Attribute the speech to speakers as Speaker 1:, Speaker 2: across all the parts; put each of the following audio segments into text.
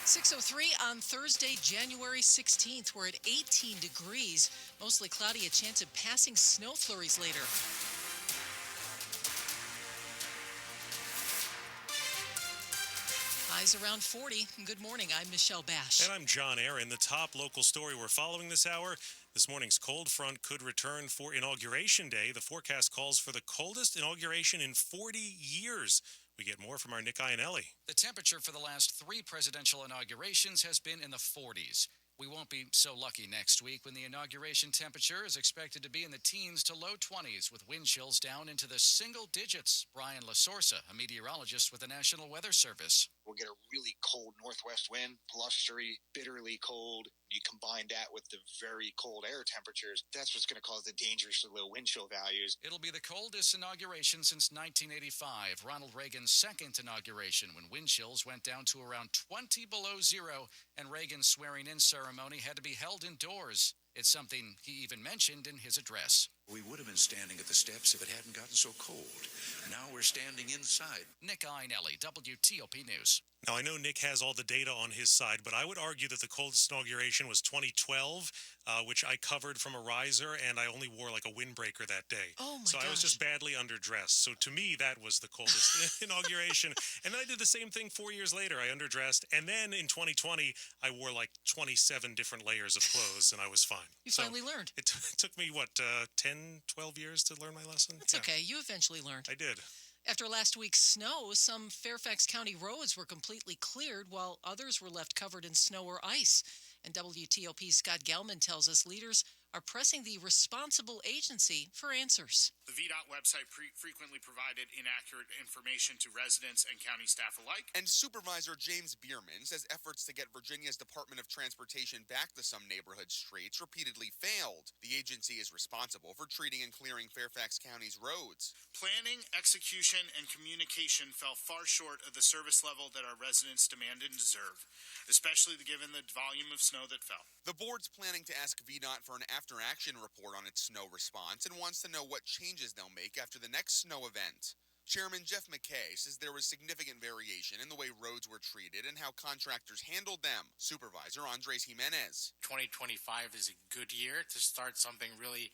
Speaker 1: 6:03 on Thursday, January 16th. We're at 18 degrees. Mostly cloudy, a chance of passing snow flurries later. Highs around 40. Good morning. I'm Michelle Basch.
Speaker 2: And I'm John Aaron. The top local story we're following this hour. This morning's cold front could return for Inauguration Day. The forecast calls for the coldest inauguration in 40 years. We get more from our Nick Iannelli.
Speaker 3: The temperature for the last three presidential inaugurations has been in the 40s. We won't be so lucky next week when the inauguration temperature is expected to be in the teens to low 20s with wind chills down into the single digits. Brian LaSorsa, a meteorologist with the National Weather Service.
Speaker 4: We'll get a really cold northwest wind, blustery, bitterly cold. You combine that with the very cold air temperatures, that's what's going to cause the dangerously low wind chill values.
Speaker 3: It'll be the coldest inauguration since 1985, Ronald Reagan's second inauguration, when wind chills went down to around 20 below zero, and Reagan's swearing-in ceremony had to be held indoors. It's something he even mentioned in his address.
Speaker 5: We would have been standing at the steps if it hadn't gotten so cold. Now we're standing inside.
Speaker 3: Nick Iannelli, WTOP News.
Speaker 2: Now, I know Nick has all the data on his side, but I would argue that the coldest inauguration was 2012, which I covered from a riser, and I only wore like a windbreaker that day.
Speaker 1: Oh, my
Speaker 2: So
Speaker 1: gosh.
Speaker 2: I was just badly underdressed. So to me, that was the coldest inauguration. And then I did the same thing 4 years later. I underdressed. And then in 2020, I wore like 27 different layers of clothes, and I was fine.
Speaker 1: You finally learned.
Speaker 2: It took me, 10, 12 years to learn my lesson?
Speaker 1: That's okay. You eventually learned.
Speaker 2: I did.
Speaker 1: After last week's snow, some Fairfax County roads were completely cleared while others were left covered in snow or ice. And WTOP's Scott Gelman tells us leaders are pressing the responsible agency for answers.
Speaker 6: The VDOT website frequently provided inaccurate information to residents and county staff alike.
Speaker 7: And Supervisor James Bierman says efforts to get Virginia's Department of Transportation back to some neighborhood streets repeatedly failed. The agency is responsible for treating and clearing Fairfax County's roads.
Speaker 6: Planning, execution, and communication fell far short of the service level that our residents demand and deserve, especially given the volume of snow that fell.
Speaker 7: The board's planning to ask VDOT for an after-action report on its snow response and wants to know what changes they'll make after the next snow event. Chairman Jeff McKay says there was significant variation in the way roads were treated and how contractors handled them. Supervisor Andres Jimenez.
Speaker 8: 2025 is a good year to start something really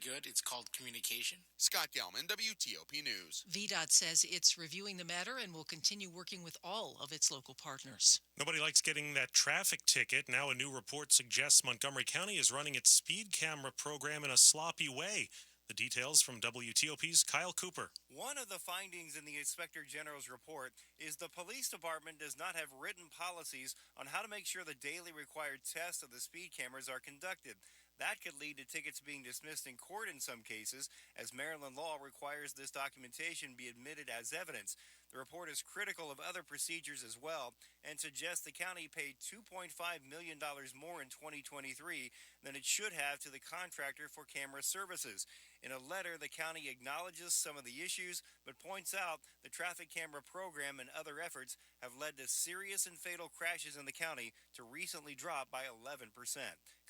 Speaker 8: good. It's called communication.
Speaker 7: Scott Gelman, WTOP News.
Speaker 1: VDOT says it's reviewing the matter and will continue working with all of its local partners.
Speaker 2: Nobody likes getting that traffic ticket. Now a new report suggests Montgomery County is running its speed camera program in a sloppy way. The details from WTOP's Kyle Cooper.
Speaker 9: One of the findings in the Inspector General's report is the police department does not have written policies on how to make sure the daily required tests of the speed cameras are conducted. That could lead to tickets being dismissed in court in some cases, as Maryland law requires this documentation be admitted as evidence. The report is critical of other procedures as well and suggests the county paid $2.5 million more in 2023 than it should have to the contractor for camera services. In a letter, the county acknowledges some of the issues, but points out the traffic camera program and other efforts have led to serious and fatal crashes in the county to recently drop by 11%.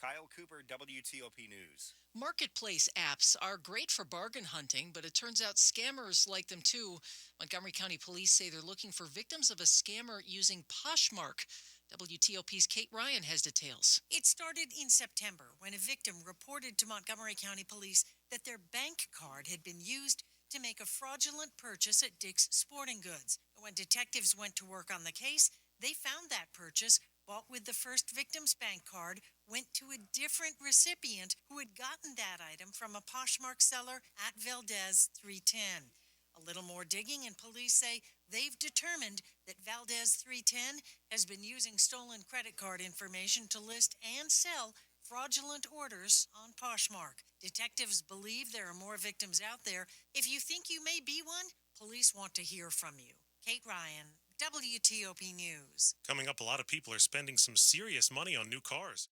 Speaker 9: Kyle Cooper, WTOP News.
Speaker 1: Marketplace apps are great for bargain hunting, but it turns out scammers like them too. Montgomery County Police say they're looking for victims of a scammer using Poshmark. WTOP's Kate Ryan has details.
Speaker 10: It started in September when a victim reported to Montgomery County Police that their bank card had been used to make a fraudulent purchase at Dick's Sporting Goods. When detectives went to work on the case, they found that purchase bought with the first victim's bank card went to a different recipient who had gotten that item from a Poshmark seller at Valdez 310. A little more digging, and police say they've determined that Valdez 310 has been using stolen credit card information to list and sell fraudulent orders on Poshmark. Detectives believe there are more victims out there. If you think you may be one, police want to hear from you. Kate Ryan, WTOP News.
Speaker 2: Coming up, a lot of people are spending some serious money on new cars.